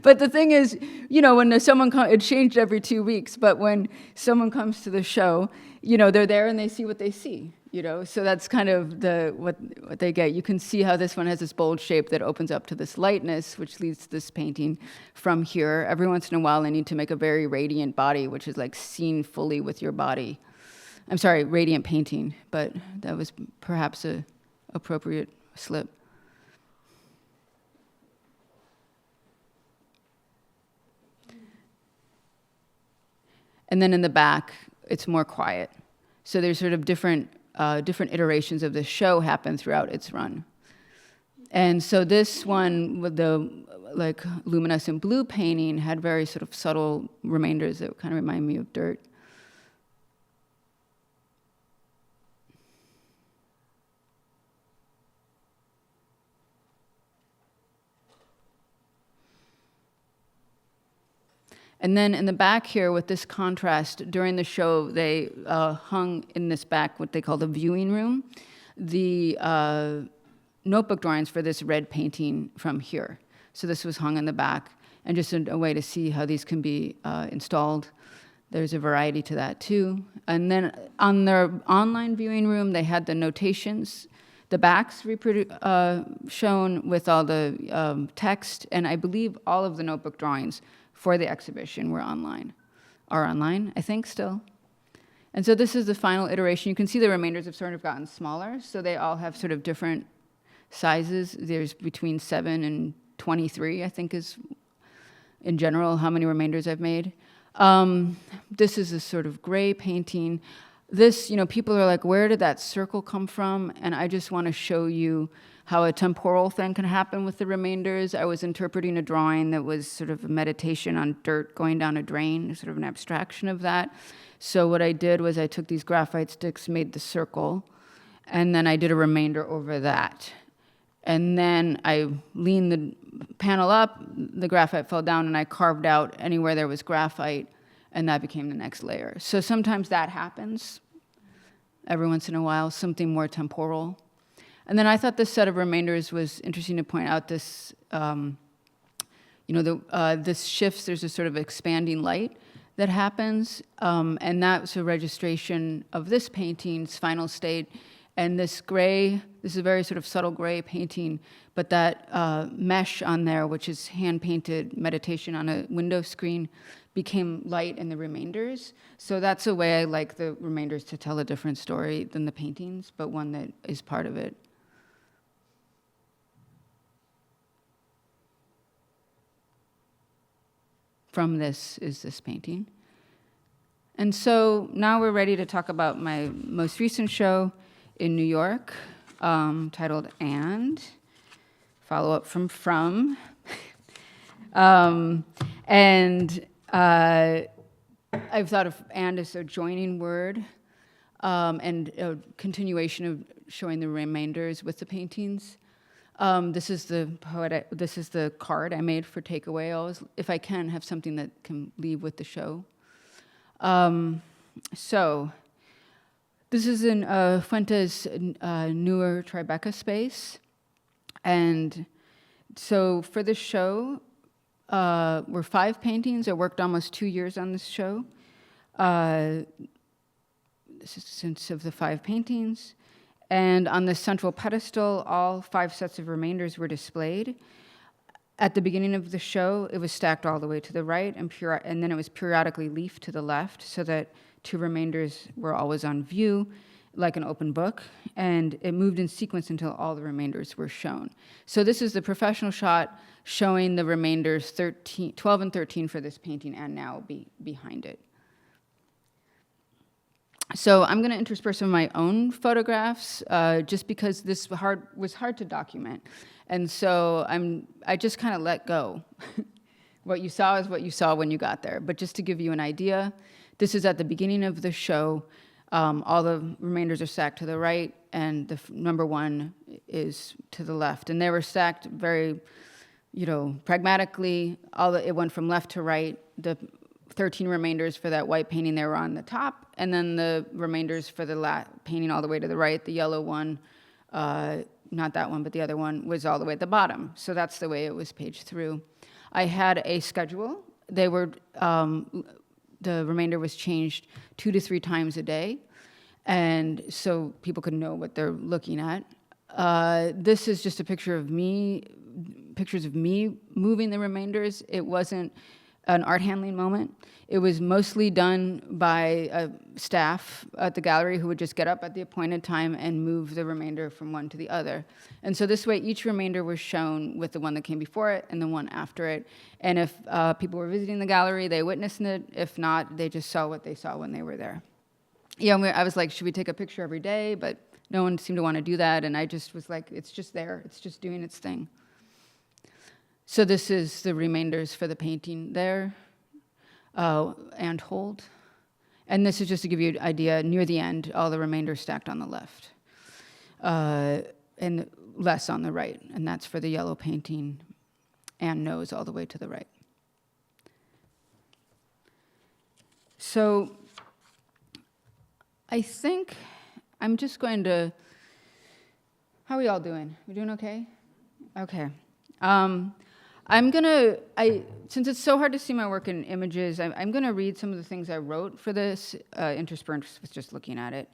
But the thing is, when someone it changed every 2 weeks, but when someone comes to the show, they're there and they see what they see, so that's kind of what they get. You can see how this one has this bold shape that opens up to this lightness, which leads to this painting from here. Every once in a while, I need to make a very radiant body, which is like seen fully with your body. I'm sorry, radiant painting, but that was perhaps a appropriate slip. And then in the back, it's more quiet. So there's sort of different iterations of the show happen throughout its run. And so this one with the luminescent blue painting had very sort of subtle remainders that kind of remind me of dirt. And then in the back here with this contrast, during the show, they hung in this back what they call the viewing room, the notebook drawings for this red painting from here. So this was hung in the back, and just a way to see how these can be installed. There's a variety to that too. And then on their online viewing room, they had the notations, the backs shown with all the text, and I believe all of the notebook drawings for the exhibition are online, I think, still. And so this is the final iteration. You can see the remainders have sort of gotten smaller, so they all have sort of different sizes. There's between 7 and 23, I think, is, in general, how many remainders I've made. This is a sort of gray painting. This, people are like, where did that circle come from? And I just want to show you how a temporal thing can happen with the remainders. I was interpreting a drawing that was sort of a meditation on dirt going down a drain, sort of an abstraction of that. So what I did was I took these graphite sticks, made the circle, and then I did a remainder over that. And then I leaned the panel up, the graphite fell down, and I carved out anywhere there was graphite, and that became the next layer. So sometimes that happens every once in a while, something more temporal. And then I thought this set of remainders was interesting to point out this, this shifts, there's a sort of expanding light that happens, and that's a registration of this painting's final state. And this gray, this is a very sort of subtle gray painting, but that mesh on there, which is hand-painted meditation on a window screen, became light in the remainders. So that's a way I like the remainders to tell a different story than the paintings, but one that is part of it. From this is this painting. And so now we're ready to talk about my most recent show in New York, titled And, follow-up from. And I've thought of and as a joining word. and a continuation of showing the remainders with the paintings. This is the card I made for takeaway. I always, if I can, have something that can leave with the show. So this is in Fuentes' newer Tribeca space. And so for this show, were 5 paintings. I worked almost 2 years on this show. This is a sense of the 5 paintings. And on the central pedestal, all 5 sets of remainders were displayed. At the beginning of the show, it was stacked all the way to the right, and then it was periodically leafed to the left, so that 2 remainders were always on view, like an open book, and it moved in sequence until all the remainders were shown. So this is the professional shot showing the remainders 12 and 13 for this painting, and now behind it. So I'm going to intersperse some of my own photographs, just because this was hard to document. And so I just kind of let go. What you saw is what you saw when you got there. But just to give you an idea, this is at the beginning of the show. All the remainders are stacked to the right, and the number 1 is to the left. And they were stacked very, pragmatically. It went from left to right. The 13 remainders for that white painting, they were on the top, and then the remainders for the painting all the way to the right, the yellow one, not that one, but the other one, was all the way at the bottom. So that's the way it was paged through. I had a schedule. They were, the remainder was changed 2 to 3 times a day, and so people could know what they're looking at. This is just a pictures of me moving the remainders. It wasn't an art handling moment. It was mostly done by staff at the gallery who would just get up at the appointed time and move the remainder from one to the other. And so this way, each remainder was shown with the one that came before it and the one after it. And if people were visiting the gallery, they witnessed it. If not, they just saw what they saw when they were there. Yeah, I was like, should we take a picture every day? But no one seemed to want to do that. And I just was like, it's just there. It's just doing its thing. So this is the remainders for the painting there, and hold. And this is just to give you an idea, near the end, all the remainders stacked on the left, and less on the right. And that's for the yellow painting, and nose all the way to the right. So I think I'm just going to, how are we all doing? We doing okay? Okay. Since it's so hard to see my work in images, I'm going to read some of the things I wrote for this, interspersed with just looking at it.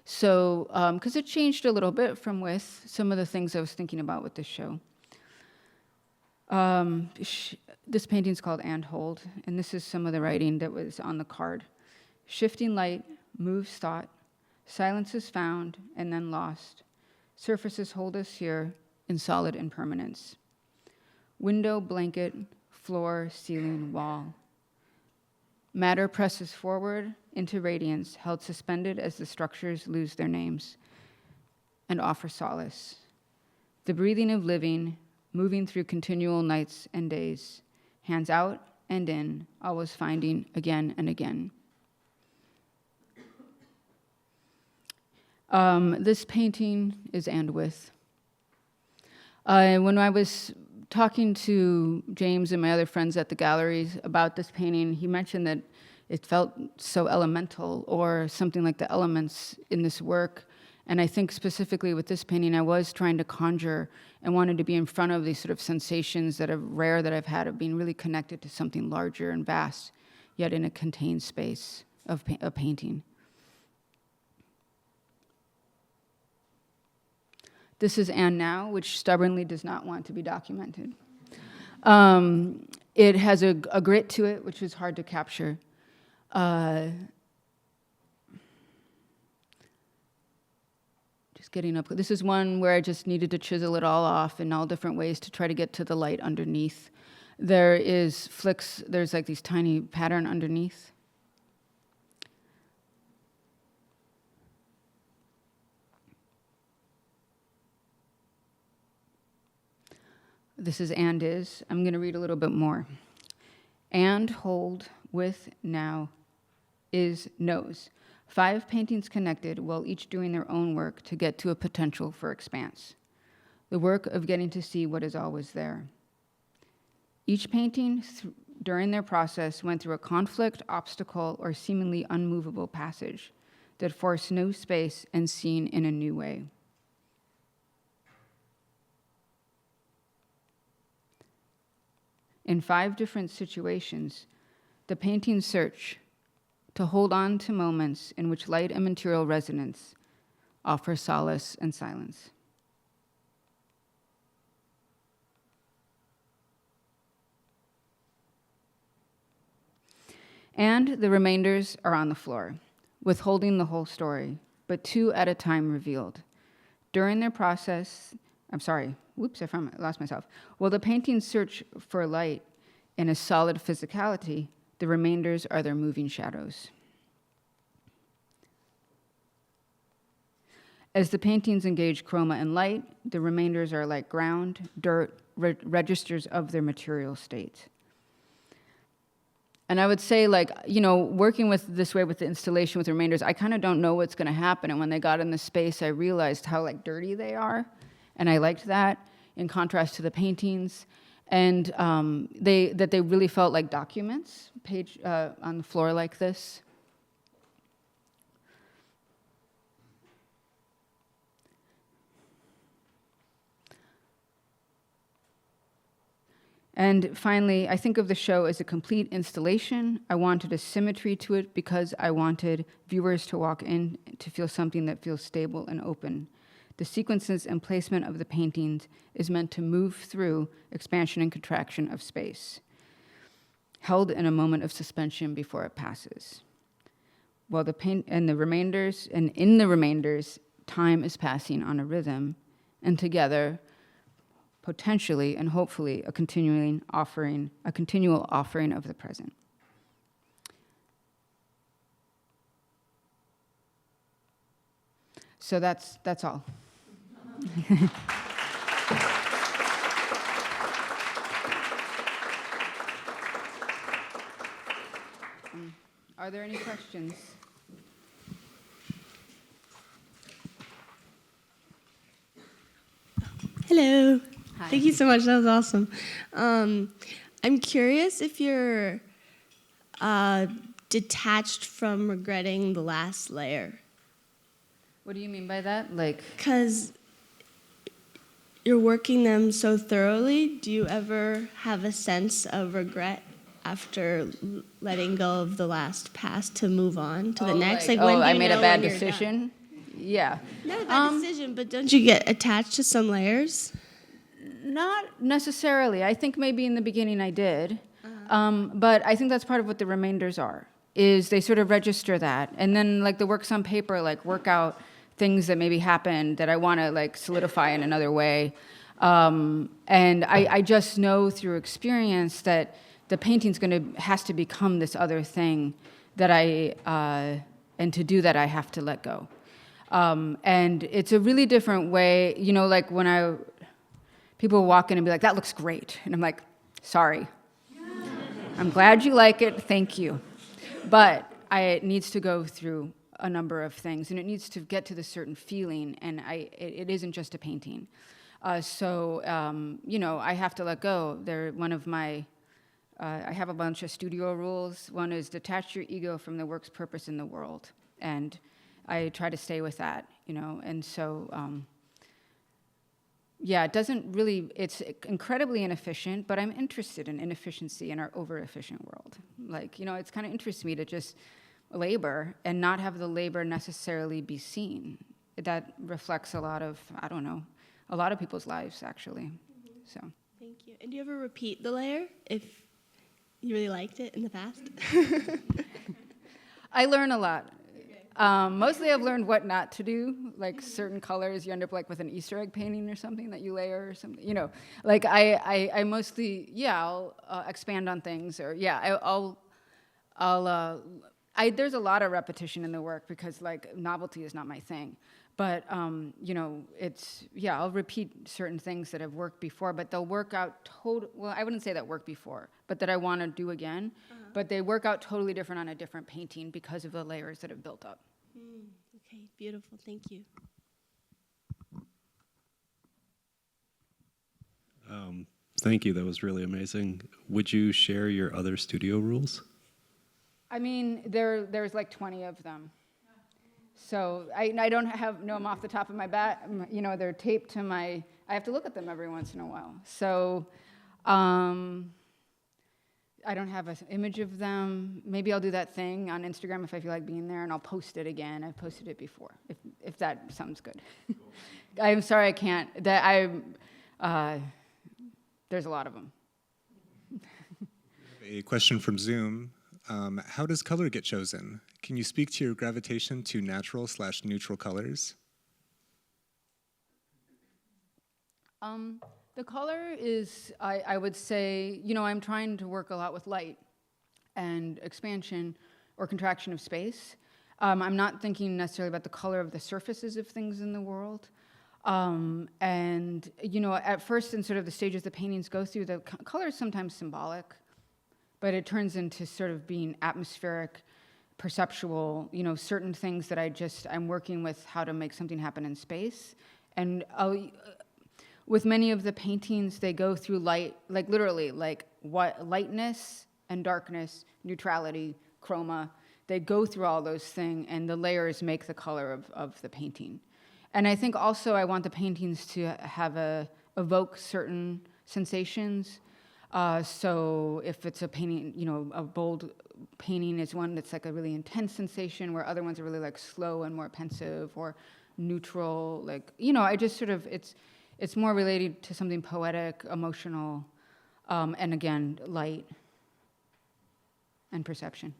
So, because it changed a little bit from with some of the things I was thinking about with this show. This painting's called And Hold, and this is some of the writing that was on the card. Shifting light moves thought, silence is found and then lost. Surfaces hold us here in solid impermanence. Window, blanket, floor, ceiling, wall. Matter presses forward into radiance, held suspended as the structures lose their names and offer solace. The breathing of living, moving through continual nights and days, hands out and in, always finding again and again. This painting is And With. When I was talking to James and my other friends at the galleries about this painting, he mentioned that it felt so elemental, or something like the elements in this work. And I think specifically with this painting, I was trying to conjure and wanted to be in front of these sort of sensations that are rare that I've had of being really connected to something larger and vast, yet in a contained space of a painting. This is And Now, which stubbornly does not want to be documented. It has a grit to it, which is hard to capture. Just getting up. This is one where I just needed to chisel it all off in all different ways to try to get to the light underneath. There is flicks, there's like these tiny pattern underneath. This is And Is. I'm going to read a little bit more. And hold with now is knows. 5 paintings connected while each doing their own work to get to a potential for expanse. The work of getting to see what is always there. Each painting, during their process, went through a conflict, obstacle, or seemingly unmovable passage that forced new space and seen in a new way. In 5 different situations, the paintings search to hold on to moments in which light and material resonance offer solace and silence. And the remainders are on the floor, withholding the whole story, but 2 at a time revealed. During their process, I lost myself. While the paintings search for light in a solid physicality, the remainders are their moving shadows. As the paintings engage chroma and light, the remainders are like ground, dirt, registers of their material state. And I would say, working with this way with the installation with the remainders, I kind of don't know what's going to happen. And when they got in the space, I realized how dirty they are, and I liked that in contrast to the paintings. And they really felt like documents, on the floor like this. And finally, I think of the show as a complete installation. I wanted a symmetry to it because I wanted viewers to walk in to feel something that feels stable and open. The sequences and placement of the paintings is meant to move through expansion and contraction of space, held in a moment of suspension before it passes. While in the remainders, time is passing on a rhythm, and together, potentially and hopefully, a continual offering of the present. So that's all. Are there any questions? Hello. Hi. Thank you so much. That was awesome. I'm curious if you're detached from regretting the last layer. What do you mean by that? Because you're working them so thoroughly, do you ever have a sense of regret after letting go of the last past to move on to the next? When do I made a bad decision? Yeah. Not a bad decision, but don't you get attached to some layers? Not necessarily. I think maybe in the beginning I did. But I think that's part of what the remainders are, is they sort of register that. And then the works on paper, work out things that maybe happened that I want to solidify in another way. And I just know through experience that the painting's has to become this other thing that and to do that I have to let go. And it's a really different way, when people walk in and be like, that looks great. And I'm like, sorry. I'm glad you like it, thank you. But it needs to go through a number of things, and it needs to get to the certain feeling, and it isn't just a painting. So I have to let go. I have a bunch of studio rules. One is detach your ego from the work's purpose in the world, and I try to stay with that, and so, it doesn't really, it's incredibly inefficient, but I'm interested in inefficiency in our over-efficient world. It's kind of interests me to just labor and not have the labor necessarily be seen. That reflects a lot of people's lives, actually, so. Thank you. And do you ever repeat the layer if you really liked it in the past? I learn a lot. Mostly I've learned what not to do, certain colors, you end up with an Easter egg painting or something that you layer or something, I mostly, I'll expand on things, or there's a lot of repetition in the work because novelty is not my thing. But, I'll repeat certain things that have worked before, but they'll work out well, I wouldn't say that worked before, but that I want to do again. But they work out totally different on a different painting because of the layers that have built up. Okay, beautiful. Thank you. Thank you. That was really amazing. Would you share your other studio rules? I mean, there's like 20 of them. So I don't know them off the top of my bat. You know, they're taped to my, I have to look at them every once in a while. So I don't have an image of them. Maybe I'll do that thing on Instagram if I feel like being there, and I'll post it again. I've posted it before, if that sounds good. I'm sorry I can't. There's a lot of them. A question from Zoom. How does color get chosen? Can you speak to your gravitation to natural/neutral colors? The color is, I would say, you know, I'm trying to work a lot with light and expansion or contraction of space. I'm not thinking necessarily about the color of the surfaces of things in the world. And, you know, at first in sort of the stages the paintings go through, the color is sometimes symbolic, but it turns into sort of being atmospheric, perceptual, you know, certain things that I'm working with how to make something happen in space. And with many of the paintings, they go through light, like literally, like what lightness and darkness, neutrality, chroma. They go through all those things, and the layers make the color of the painting. And I think also I want the paintings to evoke certain sensations. So if it's a painting, you know, a bold painting is one that's like a really intense sensation, where other ones are really like slow and more pensive or neutral. Like, you know, I just sort of, it's more related to something poetic, emotional, and again, light and perception.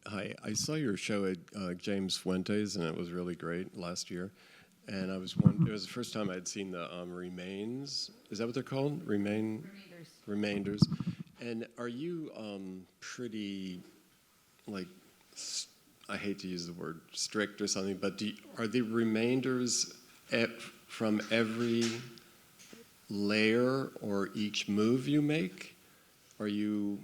Hi, I saw your show at James Fuentes, and it was really great last year. And I was wondering, it was the first time I'd seen the remains. Is that what they're called? Remainders. And are you pretty, like, I hate to use the word strict or something, but are the remainders from every layer or each move you make? Are you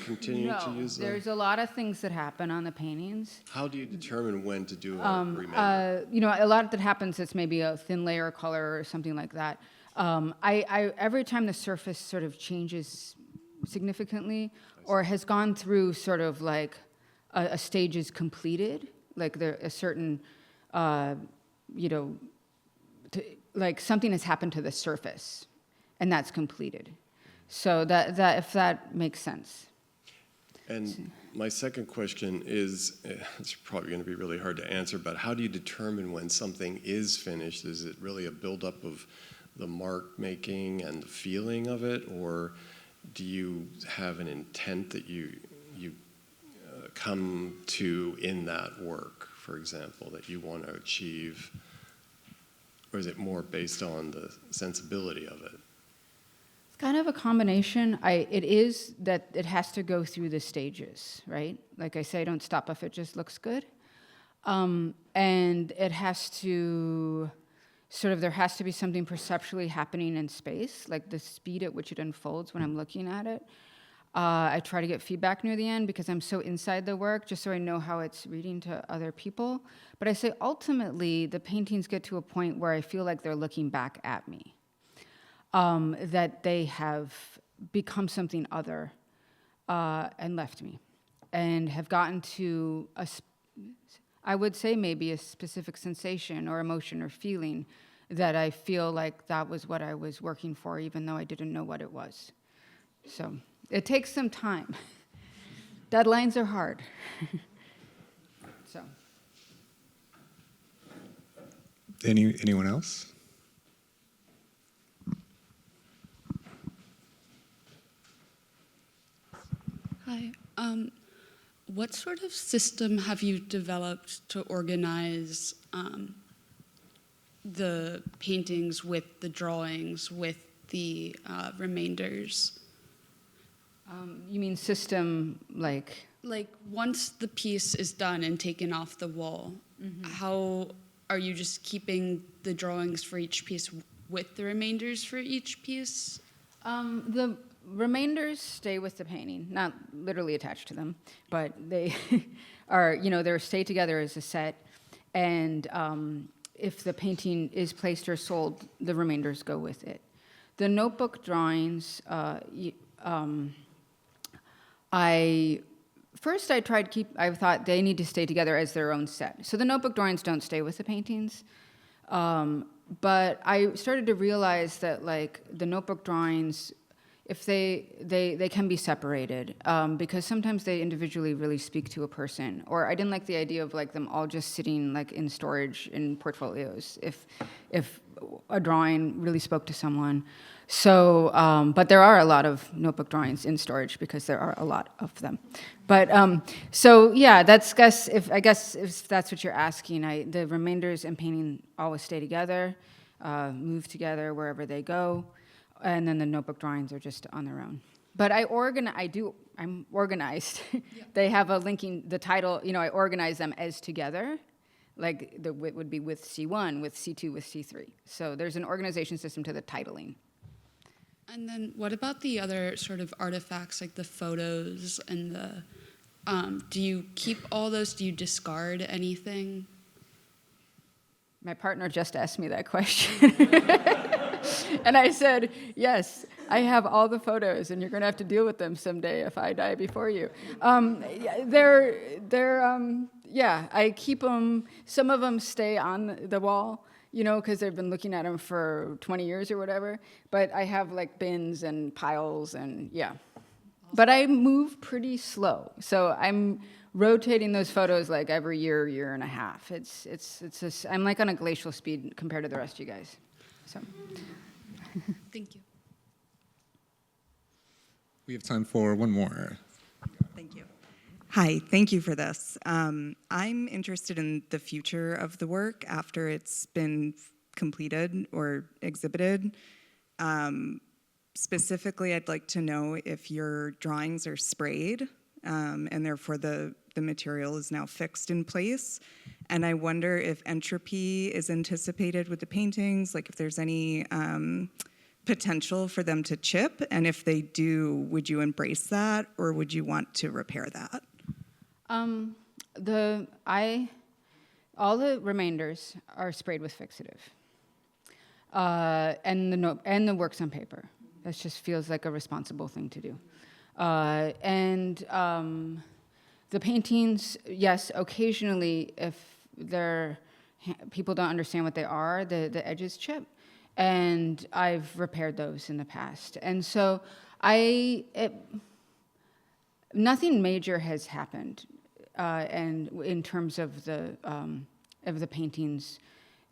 continue to use them? There's a lot of things that happen on the paintings. How do you determine when to do a remainder? You know, a lot that happens, it's maybe a thin layer color or something like that. Every time the surface sort of changes significantly or has gone through sort of like a stage is completed, like there a certain, you know, like something has happened to the surface and that's completed. So that if that makes sense. And my second question is, it's probably going to be really hard to answer, but how do you determine when something is finished? Is it really a buildup of the mark making and the feeling of it, or do you have an intent that you come to in that work, for example, that you want to achieve, or is it more based on the sensibility of it? Kind of a combination. It is that it has to go through the stages, right? Like I say, don't stop if it just looks good. And it has to there has to be something perceptually happening in space, like the speed at which it unfolds when I'm looking at it. I try to get feedback near the end because I'm so inside the work, just so I know how it's reading to other people. But I say ultimately, the paintings get to a point where I feel like they're looking back at me. That they have become something other and left me, and have gotten to I would say maybe a specific sensation or emotion or feeling that I feel like that was what I was working for, even though I didn't know what it was. So it takes some time. Deadlines are hard. So. Anyone else? Hi. What sort of system have you developed to organize the paintings with the drawings, with the remainders? You mean system, like? Like, once the piece is done and taken off the wall, how are you just keeping the drawings for each piece with the remainders for each piece? Remainders stay with the painting, not literally attached to them, but they are, they're stay together as a set. And if the painting is placed or sold, the remainders go with it. The notebook drawings, I thought they need to stay together as their own set. So the notebook drawings don't stay with the paintings. But I started to realize that like the notebook drawings, if they can be separated, because sometimes they individually really speak to a person. Or I didn't like the idea of like them all just sitting like in storage in portfolios if a drawing really spoke to someone. So, but there are a lot of notebook drawings in storage because there are a lot of them. But so yeah, I guess if that's what you're asking, the remainders and painting always stay together, move together wherever they go, and then the notebook drawings are just on their own. But I'm organized. Yeah. They have a linking, the title, I organize them as together. Like it would be with C1, with C2, with C3. So there's an organization system to the titling. And then what about the other sort of artifacts, like the photos and the, do you keep all those? Do you discard anything? My partner just asked me that question. And I said, yes, I have all the photos, and you're going to have to deal with them someday if I die before you. I keep them. Some of them stay on the wall, because they've been looking at them for 20 years or whatever. But I have like bins and piles and yeah. But I move pretty slow, so I'm rotating those photos like every year and a half. I'm like on a glacial speed compared to the rest of you guys. So. Thank you. We have time for one more. Thank you. Hi, thank you for this. I'm interested in the future of the work after it's been completed or exhibited. Specifically, I'd like to know if your drawings are sprayed, and therefore the material is now fixed in place. And I wonder if entropy is anticipated with the paintings, like if there's any potential for them to chip, and if they do, would you embrace that, or would you want to repair that? All the remainders are sprayed with fixative, and the works on paper. That just feels like a responsible thing to do. The paintings, yes, occasionally, if people don't understand what they are, the edges chip. And I've repaired those in the past. And so nothing major has happened, and in terms of the paintings,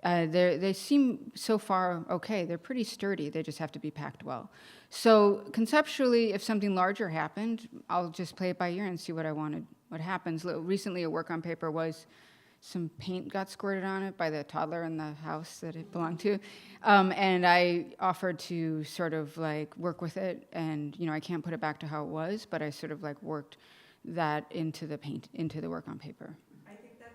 they seem so far okay. They're pretty sturdy. They just have to be packed well. So conceptually, if something larger happened, I'll just play it by ear and see what happens. Recently, a work on paper was some paint got squirted on it by the toddler in the house that it belonged to. And I offered to sort of like work with it, and I can't put it back to how it was, but I sort of like worked that into the work on paper. I think I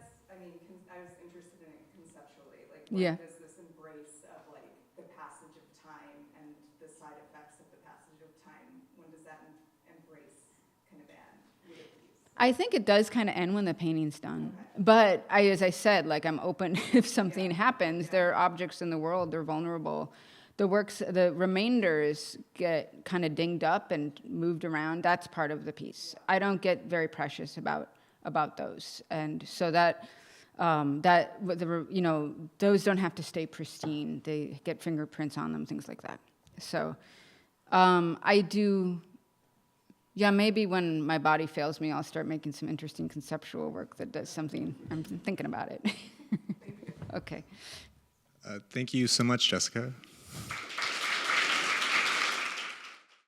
was interested in it conceptually, like Yeah. Does this embrace of like the passage of time and the side effects of the passage of time, when does that embrace kind of end with a piece? I think it does kind of end when the painting's done. Okay. But as I said, like I'm open if something happens. Yeah. There are objects in the world, they're vulnerable. The remainders get kind of dinged up and moved around. That's part of the piece. I don't get very precious about those. And so those don't have to stay pristine. They get fingerprints on them, things like that. So I do. Yeah, maybe when my body fails me, I'll start making some interesting conceptual work that does something. I'm thinking about it. Okay. Thank you so much, Jessica,